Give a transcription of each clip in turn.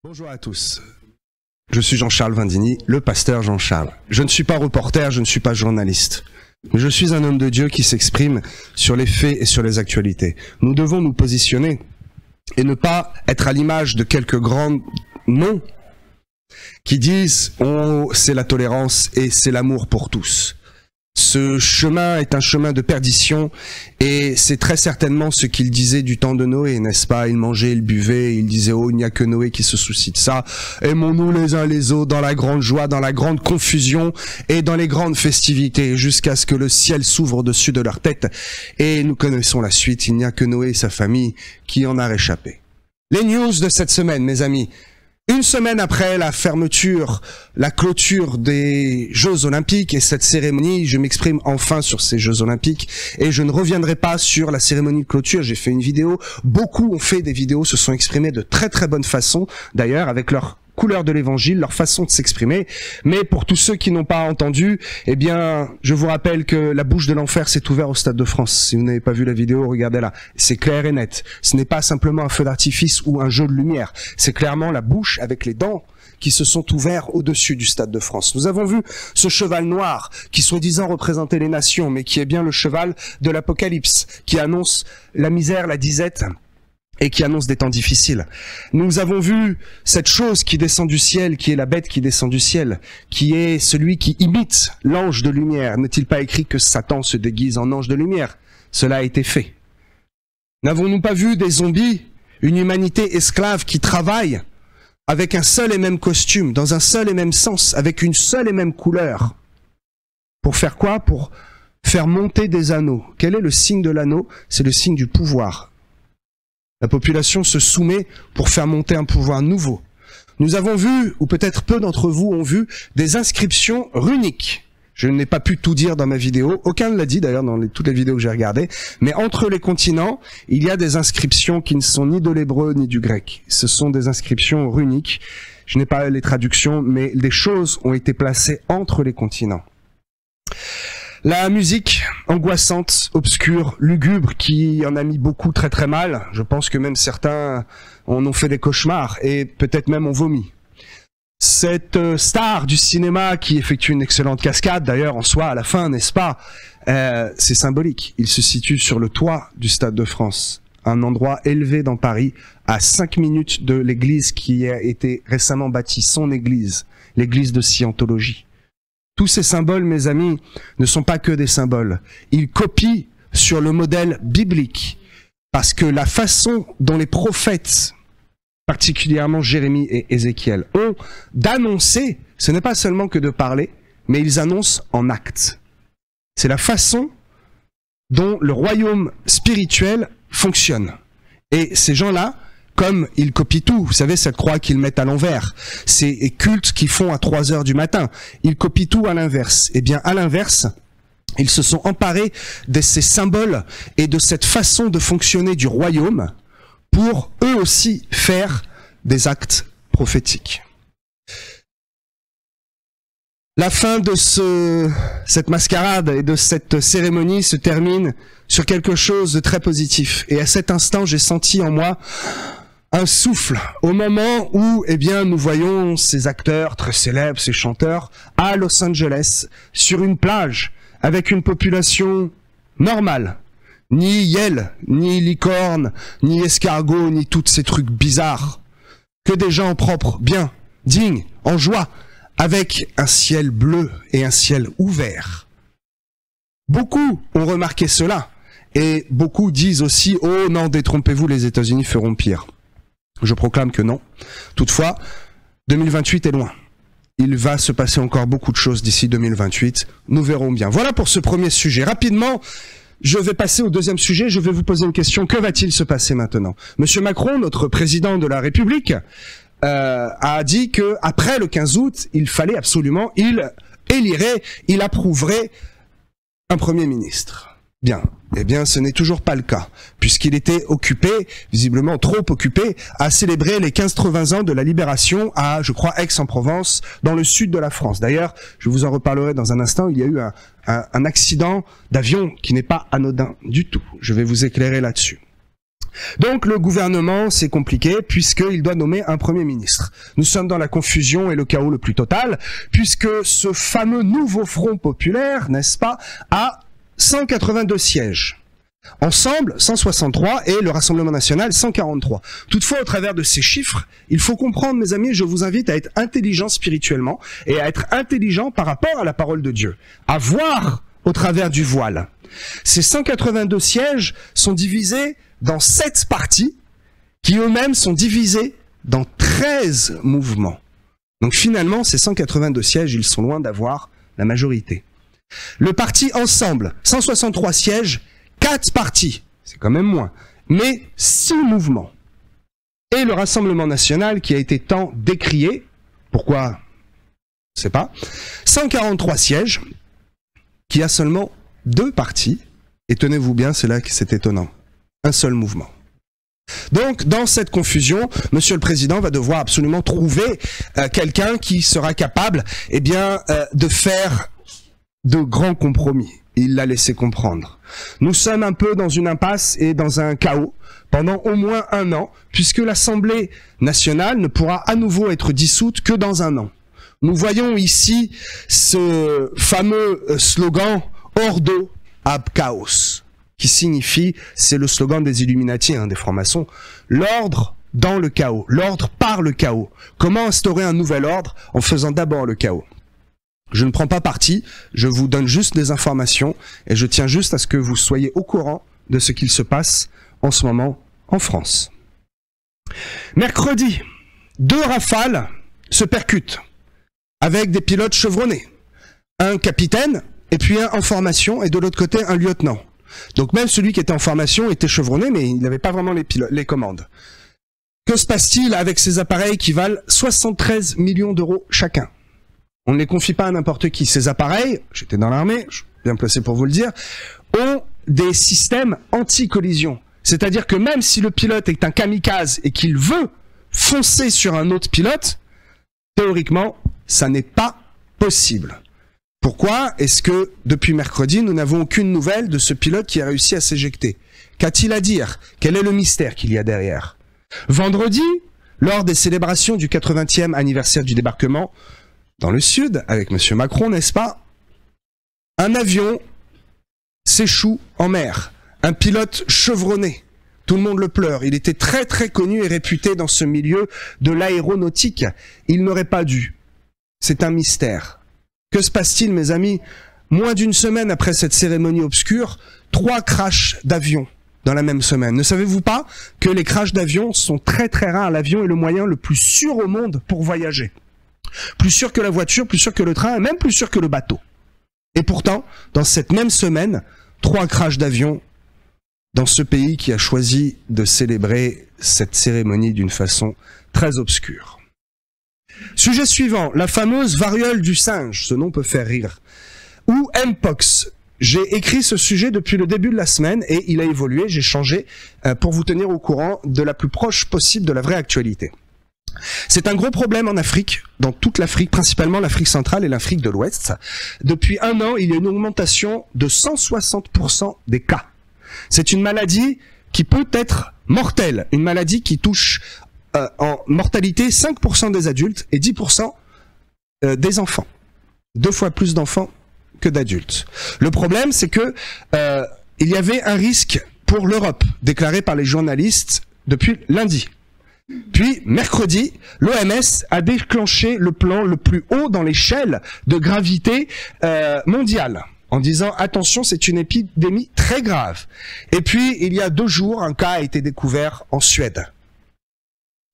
Bonjour à tous, je suis Jean-Charles Vindini, le pasteur Jean-Charles. Je ne suis pas reporter, je ne suis pas journaliste. Mais je suis un homme de Dieu qui s'exprime sur les faits et sur les actualités. Nous devons nous positionner et ne pas être à l'image de quelques grands noms qui disent « Oh, c'est la tolérance et c'est l'amour pour tous ». Ce chemin est un chemin de perdition et c'est très certainement ce qu'il disait du temps de Noé, n'est-ce pas? Il mangeait, il buvait, il disait « Oh, il n'y a que Noé qui se soucie de ça. Aimons-nous les uns les autres dans la grande joie, dans la grande confusion et dans les grandes festivités jusqu'à ce que le ciel s'ouvre au-dessus de leur tête. » Et nous connaissons la suite, il n'y a que Noé et sa famille qui en a réchappé. Les news de cette semaine, mes amis. Une semaine après la fermeture, la clôture des Jeux Olympiques et cette cérémonie, je m'exprime enfin sur ces Jeux Olympiques et je ne reviendrai pas sur la cérémonie de clôture. J'ai fait une vidéo, beaucoup ont fait des vidéos, se sont exprimés de très très bonne façon, d'ailleurs avec leur couleur de l'évangile, leur façon de s'exprimer. Mais pour tous ceux qui n'ont pas entendu, eh bien, je vous rappelle que la bouche de l'enfer s'est ouverte au Stade de France. Si vous n'avez pas vu la vidéo, regardez-la. C'est clair et net. Ce n'est pas simplement un feu d'artifice ou un jeu de lumière. C'est clairement la bouche avec les dents qui se sont ouverts au-dessus du Stade de France. Nous avons vu ce cheval noir qui soi-disant représentait les nations, mais qui est bien le cheval de l'Apocalypse, qui annonce la misère, la disette, et qui annonce des temps difficiles. Nous avons vu cette chose qui descend du ciel, qui est la bête qui descend du ciel, qui est celui qui imite l'ange de lumière. N'est-il pas écrit que Satan se déguise en ange de lumière? Cela a été fait. N'avons-nous pas vu des zombies, une humanité esclave qui travaille avec un seul et même costume, dans un seul et même sens, avec une seule et même couleur? Pour faire quoi? Pour faire monter des anneaux. Quel est le signe de l'anneau? C'est le signe du pouvoir. La population se soumet pour faire monter un pouvoir nouveau. Nous avons vu, ou peut-être peu d'entre vous ont vu, des inscriptions runiques. Je n'ai pas pu tout dire dans ma vidéo, aucun ne l'a dit d'ailleurs dans toutes les vidéos que j'ai regardées, mais entre les continents, il y a des inscriptions qui ne sont ni de l'hébreu ni du grec. Ce sont des inscriptions runiques. Je n'ai pas les traductions, mais des choses ont été placées entre les continents. La musique angoissante, obscure, lugubre, qui en a mis beaucoup très très mal. Je pense que même certains en ont fait des cauchemars et peut-être même ont vomi. Cette star du cinéma qui effectue une excellente cascade, d'ailleurs en soi à la fin, n'est-ce pas? C'est symbolique. Il se situe sur le toit du Stade de France, un endroit élevé dans Paris, à 5 minutes de l'église qui a été récemment bâtie, son église, l'église de Scientologie. Tous ces symboles, mes amis, ne sont pas que des symboles. Ils copient sur le modèle biblique. Parce que la façon dont les prophètes, particulièrement Jérémie et Ézéchiel, ont d'annoncer, ce n'est pas seulement que de parler, mais ils annoncent en actes. C'est la façon dont le royaume spirituel fonctionne. Et ces gens-là, comme ils copient tout, vous savez, cette croix qu'ils mettent à l'envers, ces cultes qu'ils font à 3 heures du matin, ils copient tout à l'inverse. Eh bien, à l'inverse, ils se sont emparés de ces symboles et de cette façon de fonctionner du royaume pour eux aussi faire des actes prophétiques. La fin de cette mascarade et de cette cérémonie se termine sur quelque chose de très positif. Et à cet instant, j'ai senti en moi un souffle au moment où, eh bien, nous voyons ces acteurs très célèbres, ces chanteurs, à Los Angeles, sur une plage, avec une population normale. Ni hyène, ni licorne, ni escargot, ni tous ces trucs bizarres. Que des gens propres, bien, dignes, en joie, avec un ciel bleu et un ciel ouvert. Beaucoup ont remarqué cela, et beaucoup disent aussi « Oh non, détrompez-vous, les États-Unis feront pire ». Je proclame que non. Toutefois, 2028 est loin. Il va se passer encore beaucoup de choses d'ici 2028. Nous verrons bien. Voilà pour ce premier sujet. Rapidement, je vais passer au deuxième sujet. Je vais vous poser une question. Que va-t-il se passer maintenant? Monsieur Macron, notre président de la République, a dit que après le 15 août, il fallait absolument, il élirait, il approuverait un Premier ministre. Bien. Eh bien, ce n'est toujours pas le cas, puisqu'il était occupé, visiblement trop occupé, à célébrer les 15-80 ans de la libération à, je crois, Aix-en-Provence, dans le sud de la France. D'ailleurs, je vous en reparlerai dans un instant, il y a eu un accident d'avion qui n'est pas anodin du tout. Je vais vous éclairer là-dessus. Donc le gouvernement, c'est compliqué puisqu'il doit nommer un Premier ministre. Nous sommes dans la confusion et le chaos le plus total, puisque ce fameux nouveau Front populaire, n'est-ce pas, a 182 sièges. Ensemble, 163 et le Rassemblement national, 143. Toutefois, au travers de ces chiffres, il faut comprendre, mes amis, je vous invite à être intelligent spirituellement et à être intelligent par rapport à la parole de Dieu, à voir au travers du voile. Ces 182 sièges sont divisés dans 7 partis qui eux-mêmes sont divisés dans 13 mouvements. Donc finalement, ces 182 sièges, ils sont loin d'avoir la majorité. Le parti Ensemble, 163 sièges, 4 partis, c'est quand même moins, mais 6 mouvements. Et le Rassemblement national qui a été tant décrié, pourquoi? Je ne sais pas. 143 sièges, qui a seulement 2 partis, et tenez-vous bien, c'est là que c'est étonnant. Un seul mouvement. Donc, dans cette confusion, Monsieur le Président va devoir absolument trouver quelqu'un qui sera capable, eh bien, de faire de grands compromis. Il l'a laissé comprendre. Nous sommes un peu dans une impasse et dans un chaos pendant au moins 1 an, puisque l'Assemblée nationale ne pourra à nouveau être dissoute que dans 1 an. Nous voyons ici ce fameux slogan « Ordo ab chaos », qui signifie, c'est le slogan des Illuminati, des francs-maçons, l'ordre dans le chaos, l'ordre par le chaos. Comment instaurer un nouvel ordre en faisant d'abord le chaos? Je ne prends pas parti, je vous donne juste des informations et je tiens juste à ce que vous soyez au courant de ce qu'il se passe en ce moment en France. Mercredi, 2 rafales se percutent avec des pilotes chevronnés. Un capitaine et puis un en formation et de l'autre côté un lieutenant. Donc même celui qui était en formation était chevronné, mais il n'avait pas vraiment les commandes. Que se passe-t-il avec ces appareils qui valent 73 millions d'euros chacun? On ne les confie pas à n'importe qui. Ces appareils, j'étais dans l'armée, je suis bien placé pour vous le dire, ont des systèmes anti-collision. C'est-à-dire que même si le pilote est un kamikaze et qu'il veut foncer sur un autre pilote, théoriquement, ça n'est pas possible. Pourquoi est-ce que, depuis mercredi, nous n'avons aucune nouvelle de ce pilote qui a réussi à s'éjecter? Qu'a-t-il à dire? Quel est le mystère qu'il y a derrière? Vendredi, lors des célébrations du 80e anniversaire du débarquement dans le Sud, avec M. Macron, n'est-ce pas? Un avion s'échoue en mer. Un pilote chevronné. Tout le monde le pleure. Il était très très connu et réputé dans ce milieu de l'aéronautique. Il n'aurait pas dû. C'est un mystère. Que se passe-t-il, mes amis? Moins d'1 semaine après cette cérémonie obscure, 3 crashs d'avions dans la même semaine. Ne savez-vous pas que les crashs d'avions sont très très rares? L'avion est le moyen le plus sûr au monde pour voyager. Plus sûr que la voiture, plus sûr que le train, et même plus sûr que le bateau. Et pourtant, dans cette même semaine, 3 crashs d'avions dans ce pays qui a choisi de célébrer cette cérémonie d'une façon très obscure. Sujet suivant, la fameuse variole du singe, ce nom peut faire rire, ou Mpox. J'ai écrit ce sujet depuis le début de la semaine et il a évolué, j'ai changé pour vous tenir au courant de la plus proche possible de la vraie actualité. C'est un gros problème en Afrique, dans toute l'Afrique, principalement l'Afrique centrale et l'Afrique de l'Ouest. Depuis 1 an, il y a une augmentation de 160% des cas. C'est une maladie qui peut être mortelle, une maladie qui touche en mortalité 5% des adultes et 10% des enfants. 2 fois plus d'enfants que d'adultes. Le problème, c'est que il y avait un risque pour l'Europe, déclaré par les journalistes depuis lundi. Puis, mercredi, l'OMS a déclenché le plan le plus haut dans l'échelle de gravité mondiale, en disant « Attention, c'est une épidémie très grave ». Et puis, il y a 2 jours, un cas a été découvert en Suède.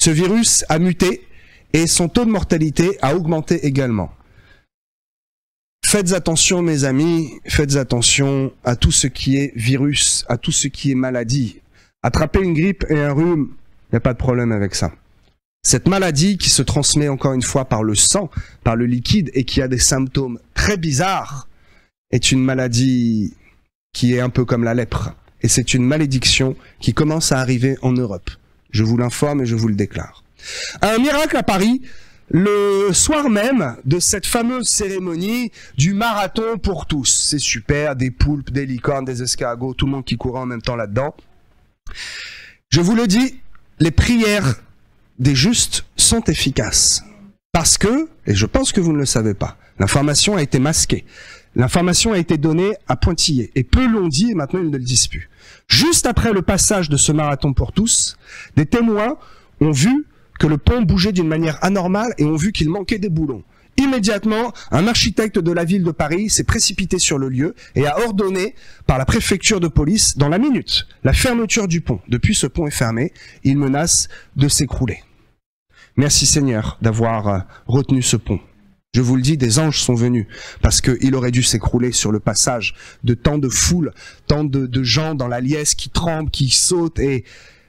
Ce virus a muté et son taux de mortalité a augmenté également. Faites attention, mes amis, faites attention à tout ce qui est virus, à tout ce qui est maladie. Attraper une grippe et un rhume, il n'y a pas de problème avec ça. Cette maladie qui se transmet encore une fois par le sang, par le liquide et qui a des symptômes très bizarres, est une maladie qui est un peu comme la lèpre. Et c'est une malédiction qui commence à arriver en Europe. Je vous l'informe et je vous le déclare. Un miracle à Paris, le soir même de cette fameuse cérémonie du marathon pour tous. C'est super, des poulpes, des licornes, des escargots, tout le monde qui courait en même temps là-dedans. Je vous le dis, les prières des justes sont efficaces. Parce que, et je pense que vous ne le savez pas, l'information a été masquée. L'information a été donnée à pointillé. Et peu l'ont dit et maintenant ils ne le disent plus. Juste après le passage de ce marathon pour tous, des témoins ont vu que le pont bougeait d'une manière anormale et ont vu qu'il manquait des boulons. Immédiatement, un architecte de la ville de Paris s'est précipité sur le lieu et a ordonné par la préfecture de police, dans la minute, la fermeture du pont. Depuis, ce pont est fermé, il menace de s'écrouler. Merci Seigneur d'avoir retenu ce pont. Je vous le dis, des anges sont venus, parce qu'il aurait dû s'écrouler sur le passage de tant de foules, tant de gens dans la liesse qui tremblent, qui sautent, et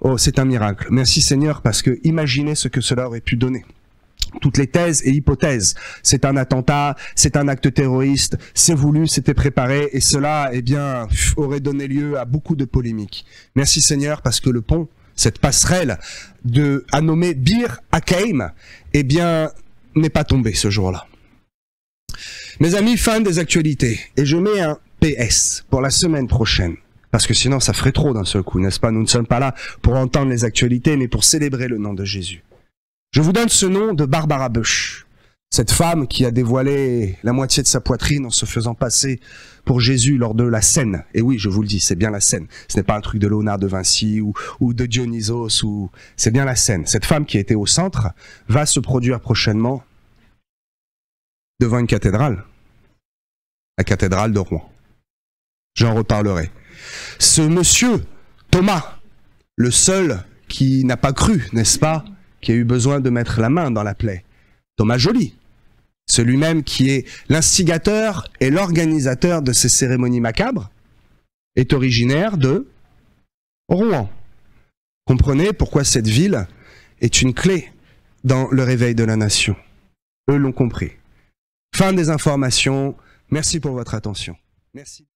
oh, c'est un miracle. Merci Seigneur, parce que imaginez ce que cela aurait pu donner. Toutes les thèses et hypothèses, c'est un attentat, c'est un acte terroriste, c'est voulu, c'était préparé, et cela, eh bien, aurait donné lieu à beaucoup de polémiques. Merci Seigneur, parce que le pont, cette passerelle à nommer Bir Hakeim, eh bien, n'est pas tombé ce jour-là. Mes amis, fin des actualités. Et je mets un PS pour la semaine prochaine. Parce que sinon, ça ferait trop d'un seul coup, n'est-ce pas? Nous ne sommes pas là pour entendre les actualités, mais pour célébrer le nom de Jésus. Je vous donne ce nom de Barbara Bush. Cette femme qui a dévoilé la moitié de sa poitrine en se faisant passer pour Jésus lors de la scène. Et oui, je vous le dis, c'est bien la scène. Ce n'est pas un truc de Léonard de Vinci ou de Dionysos, c'est bien la scène. Cette femme qui était au centre va se produire prochainement devant une cathédrale. La cathédrale de Rouen. J'en reparlerai. Ce monsieur, Thomas, le seul qui n'a pas cru, n'est-ce pas, qui a eu besoin de mettre la main dans la plaie. Thomas Joly. Celui-même qui est l'instigateur et l'organisateur de ces cérémonies macabres, est originaire de Rouen. Comprenez pourquoi cette ville est une clé dans le réveil de la nation. Eux l'ont compris. Fin des informations. Merci pour votre attention. Merci.